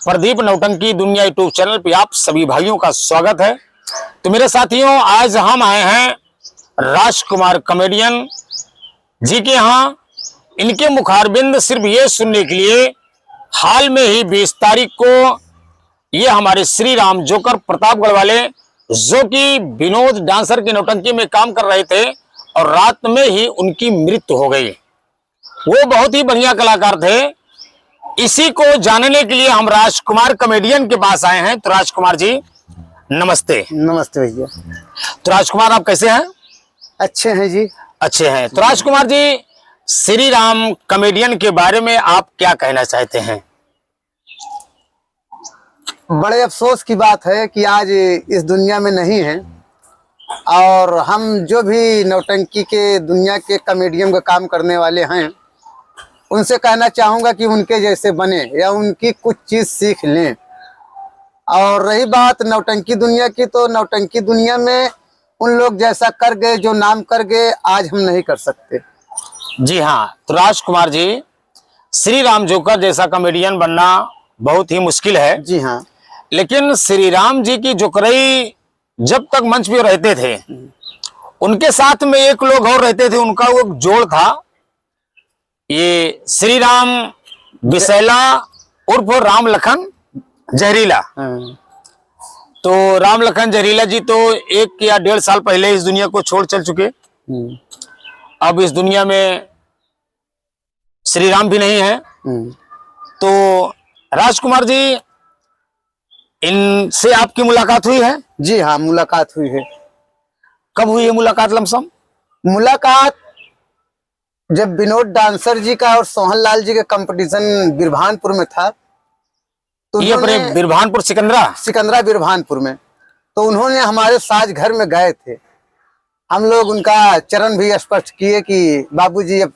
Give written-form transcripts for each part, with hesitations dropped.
प्रदीप नौटंकी दुनिया YouTube channel पे आप सभी भाइयों का स्वागत है। तो मेरे साथियों, आज हम आए हैं राजकुमार कॉमेडियन जी के यहाँ। इनके मुखारबिंद सिर्फ ये सुनने के लिए हाल में ही 20 तारीख को ये हमारे श्री राम जोकर प्रतापगढ़ वाले, जो कि विनोद डांसर की नौटंकी में काम कर रहे थे और रात में ही उनकी मृत्यु हो गई। वो बहुत ही बढ़िया कलाकार थे। इसी को जानने के लिए हम राजकुमार कॉमेडियन के पास आए हैं। तो राजकुमार जी नमस्ते। नमस्ते भैया। तो राजकुमार, आप कैसे हैं? अच्छे हैं जी। अच्छे हैं। तो राजकुमार जी, श्री राम कॉमेडियन के बारे में आप क्या कहना चाहते हैं? बड़े अफसोस की बात है कि आज इस दुनिया में नहीं है, और हम जो भी नौटंकी के दुनिया के कॉमेडियन का काम करने वाले हैं, उनसे कहना चाहूँगा कि उनके जैसे बने या उनकी कुछ चीज़ सीख लें। और रही बात नौटंकी दुनिया की, तो नौटंकी दुनिया में उन लोग जैसा कर गए, जो नाम कर गए, आज हम नहीं कर सकते। जी हाँ। तो राजकुमार जी, श्री राम जोकर जैसा कॉमेडियन बनना बहुत ही मुश्किल है। जी हाँ। लेकिन श्री राम जी की जोकरई जब तक मंच पे रहते थे, उनके साथ में एक लोग और रहते थे, उनका वो जोड़ था, ये श्री राम बिसैला उर्फ राम लखन जहरीला। तो राम लखन जहरीला जी तो 1 या 1.5 साल पहले इस दुनिया को छोड़ चल चुके। अब इस दुनिया में श्री राम भी नहीं है। तो राजकुमार जी, इनसे आपकी मुलाकात हुई है? जी हाँ, मुलाकात हुई है। कब हुई है मुलाकात लमसम? मुलाकात जब विनोद डांसर जी का और सोहन लाल जी का कंपटीशन बिरभानपुर में था, तो ये अपने बिरभानपुर सिकंदरा बिरभानपुर में, तो उन्होंने हमारे साज घर में गए थे। हम लोग उनका चरण भी स्पर्श किए कि बाबूजी अब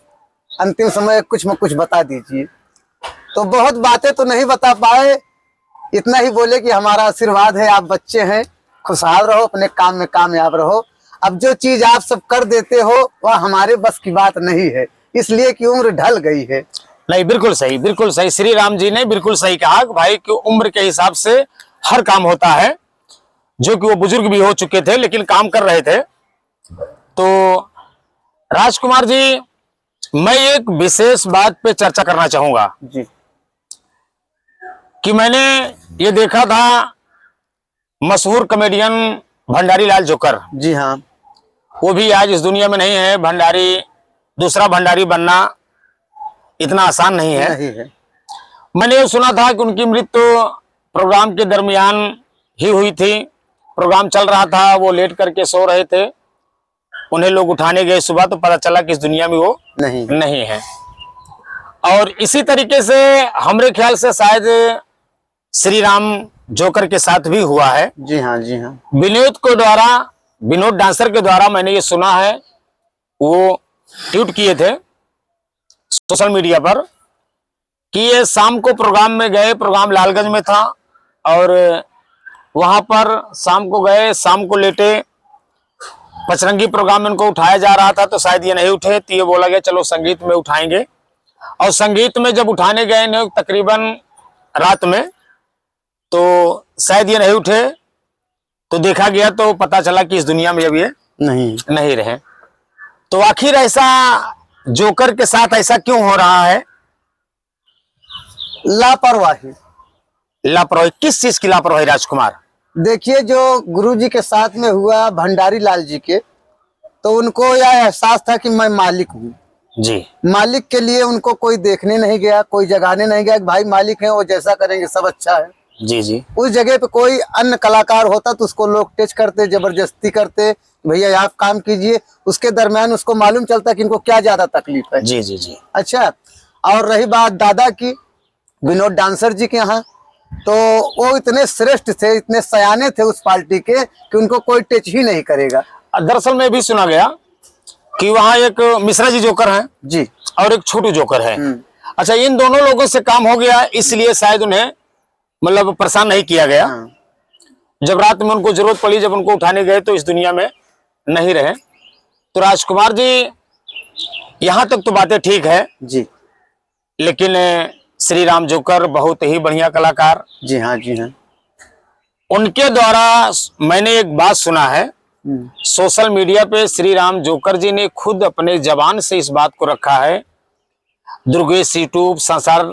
अंतिम समय कुछ न कुछ बता दीजिए। तो बहुत बातें तो नहीं बता पाए, इतना ही बोले कि हमारा आशीर्वाद है, आप बच्चे हैं, खुशहाल रहो, अपने काम में कामयाब रहो। अब जो चीज आप सब कर देते हो वह हमारे बस की बात नहीं है, इसलिए कि उम्र ढल गई है। नहीं, बिल्कुल सही, बिल्कुल सही। श्री राम जी ने बिल्कुल सही कहा कि भाई कि उम्र के हिसाब से हर काम होता है। जो कि वो बुजुर्ग भी हो चुके थे लेकिन काम कर रहे थे। तो राजकुमार जी, मैं एक विशेष बात पे चर्चा करना चाहूंगा जी। कि मैंने ये देखा था मशहूर कॉमेडियन भंडारी लाल जोकर। जी हाँ। वो भी आज इस दुनिया में नहीं है। भंडारी, दूसरा भंडारी बनना इतना आसान नहीं है। मैंने ये सुना था कि उनकी मृत्यु प्रोग्राम के दरमियान ही हुई थी। प्रोग्राम चल रहा था, वो लेट करके सो रहे थे, उन्हें लोग उठाने गए सुबह, तो पता चला कि इस दुनिया में वो नहीं है। और इसी तरीके से हमरे ख्याल से शायद श्री राम जोकर के साथ भी हुआ है। जी हाँ, जी हाँ। विनोद डांसर के द्वारा मैंने ये सुना है, वो ट्वीट किए थे सोशल मीडिया पर कि ये शाम को प्रोग्राम में गए। प्रोग्राम लालगंज में था और वहां पर शाम को गए, शाम को लेटे, पचरंगी प्रोग्राम में उनको उठाया जा रहा था, तो शायद ये नहीं उठे। तो ये बोला गया चलो संगीत में उठाएंगे। और संगीत में जब उठाने गए न तकरीबन रात में, तो शायद ये नहीं उठे। तो देखा गया तो पता चला कि इस दुनिया में अब ये नहीं रहे। तो आखिर ऐसा जोकर के साथ ऐसा क्यों हो रहा है? लापरवाही। लापरवाही? किस चीज की लापरवाही राजकुमार? देखिए, जो गुरुजी के साथ में हुआ भंडारी लाल जी के, तो उनको यह एहसास था कि मैं मालिक हूँ जी। मालिक के लिए उनको कोई देखने नहीं गया, कोई जगाने नहीं गया कि भाई मालिक है, वो जैसा करेंगे सब अच्छा है। जी जी। उस जगह पे कोई अन्य कलाकार होता तो उसको लोग टच करते, जबरदस्ती करते, भैया आप काम कीजिए। उसके दरमियान उसको मालूम चलता कि इनको क्या ज्यादा तकलीफ है। जी जी जी। अच्छा, और रही बात दादा की, विनोद डांसर जी के यहाँ, तो वो इतने श्रेष्ठ थे, इतने सयाने थे उस पार्टी के कि उनको कोई टच ही नहीं करेगा। दरअसल में भी सुना गया कि वहाँ एक मिश्रा जी जोकर हैं जी, और एक छोटू जोकर है। अच्छा, इन दोनों लोगों से काम हो गया, इसलिए शायद उन्हें मतलब परेशान नहीं किया गया। जब रात में उनको जरूरत पड़ी, जब उनको उठाने गए, तो इस दुनिया में नहीं रहे। तो राजकुमार जी, यहाँ तक तो बातें ठीक है जी, लेकिन श्री राम जोकर बहुत ही बढ़िया कलाकार, जी हाँ, जी हाँ। उनके द्वारा मैंने एक बात सुना है, सोशल मीडिया पे श्री राम जोकर जी ने खुद अपने जबान से इस बात को रखा है दुर्गेश यूट्यूब संसार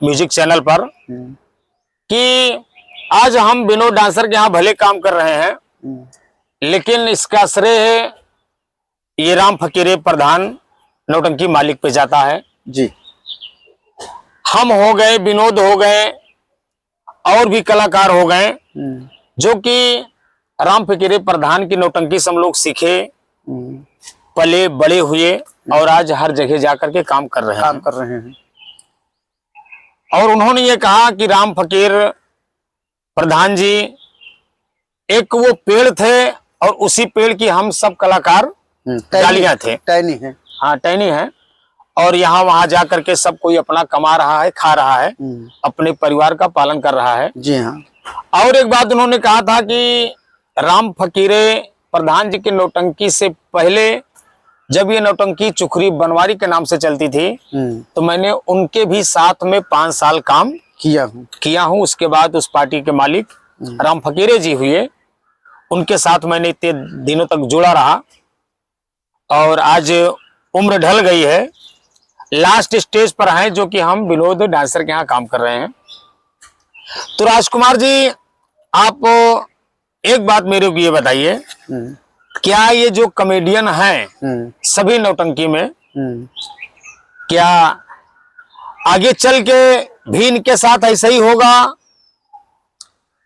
म्यूजिक चैनल पर कि आज हम विनोद डांसर के यहाँ भले काम कर रहे हैं, लेकिन इसका श्रेय ये राम फकीरे प्रधान नौटंकी मालिक पे जाता है जी। हम हो गए, विनोद हो गए, और भी कलाकार हो गए जो कि राम फकीरे प्रधान की नौटंकी से हम लोग सीखे, पले बड़े हुए और आज हर जगह जाकर के काम कर रहे हैं। और उन्होंने ये कहा कि राम फकीर प्रधान जी एक वो पेड़ थे और उसी पेड़ की हम सब कलाकार डालियां थे, टहनी है। हाँ टहनी है, और यहाँ वहां जाकर के सब कोई अपना कमा रहा है, खा रहा है, अपने परिवार का पालन कर रहा है। जी हाँ। और एक बात उन्होंने कहा था कि राम फकीरे प्रधान जी की नौटंकी से पहले जब ये नौटंकी चुखरी बनवारी के नाम से चलती थी तो मैंने उनके भी साथ में 5 साल काम किया हूँ। उसके बाद उस पार्टी के मालिक राम फकीरे जी हुए, उनके साथ मैंने इतने दिनों तक जुड़ा रहा और आज उम्र ढल गई है, लास्ट स्टेज पर हैं जो कि हम विनोद डांसर के यहाँ काम कर रहे हैं। तो राजकुमार जी, आप एक बात मेरे को ये बताइए, क्या ये जो कॉमेडियन हैं सभी नौटंकी में, क्या आगे चल के भी इनके साथ ऐसा ही होगा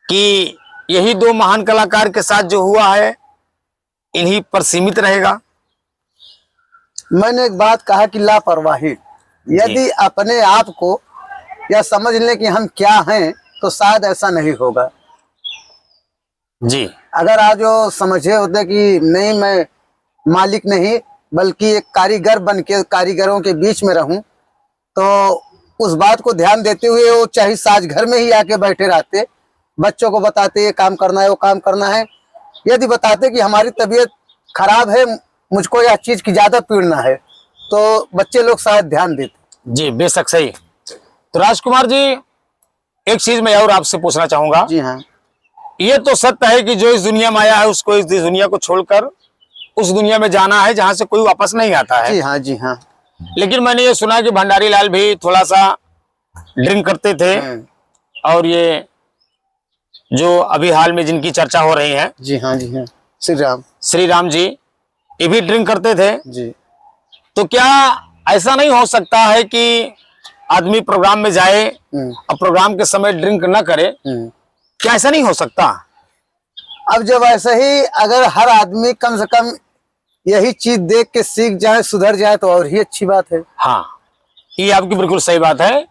कि यही 2 महान कलाकार के साथ जो हुआ है इन्हीं पर सीमित रहेगा? मैंने एक बात कहा कि लापरवाही, यदि अपने आप को या समझ लें कि हम क्या हैं तो शायद ऐसा नहीं होगा जी। अगर आज वो समझे होते कि नहीं, मैं मालिक नहीं बल्कि एक कारीगर बन के कारीगरों के बीच में रहूं, तो उस बात को ध्यान देते हुए वो चाहे साज घर में ही आके बैठे रहते, बच्चों को बताते ये काम करना है, वो काम करना है। यदि बताते कि हमारी तबीयत खराब है, मुझको यह चीज की ज्यादा पीड़ना है, तो बच्चे लोग शायद ध्यान देते। जी बेशक सही। तो राजकुमार जी, एक चीज मैं और आपसे पूछना चाहूंगा। जी हाँ। ये तो सत्य है कि जो इस दुनिया में आया है उसको इस दुनिया को छोड़कर उस दुनिया में जाना है जहां से कोई वापस नहीं आता है। जी हाँ, जी हाँ। लेकिन मैंने ये सुना कि भंडारी लाल भी थोड़ा सा ड्रिंक करते थे, और ये जो अभी हाल में जिनकी चर्चा हो रही है, जी हाँ, जी हाँ, श्री राम जी, ये भी ड्रिंक करते थे जी। तो क्या ऐसा नहीं हो सकता है कि आदमी प्रोग्राम में जाए और प्रोग्राम के समय ड्रिंक न करे? क्या ऐसा नहीं हो सकता? अब जब ऐसा ही अगर हर आदमी कम से कम यही चीज देख के सीख जाए, सुधर जाए, तो और ही अच्छी बात है। हाँ, ये आपकी बिल्कुल सही बात है।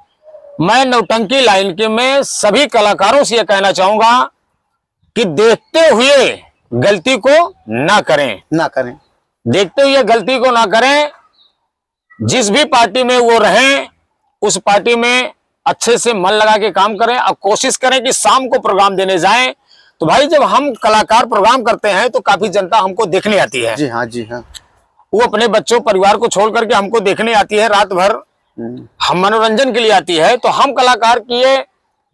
मैं नौटंकी लाइन के में सभी कलाकारों से यह कहना चाहूंगा कि देखते हुए गलती को ना करें, देखते हुए गलती को ना करें। जिस भी पार्टी में वो रहें, उस पार्टी में अच्छे से मन लगा के काम करें और कोशिश करें कि शाम को प्रोग्राम देने जाएं। तो भाई, जब हम कलाकार प्रोग्राम करते हैं तो काफी जनता हमको देखने आती है। जी हाँ, जी हाँ। वो अपने बच्चों परिवार को छोड़ करके हमको देखने आती है, रात भर हम मनोरंजन के लिए आती है। तो हम कलाकार की ये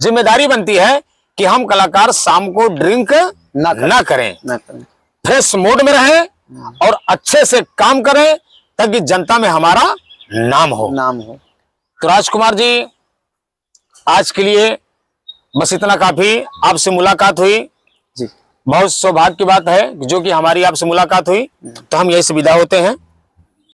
जिम्मेदारी बनती है कि हम कलाकार शाम को ड्रिंक ना करें, फ्रेश मूड में रहें और अच्छे से काम करें ताकि जनता में हमारा नाम हो। तो राजकुमार जी, आज के लिए बस इतना काफी। आपसे मुलाकात हुई जी, बहुत सौभाग्य की बात है जो कि हमारी आपसे मुलाकात हुई। तो हम यही से विदा होते हैं।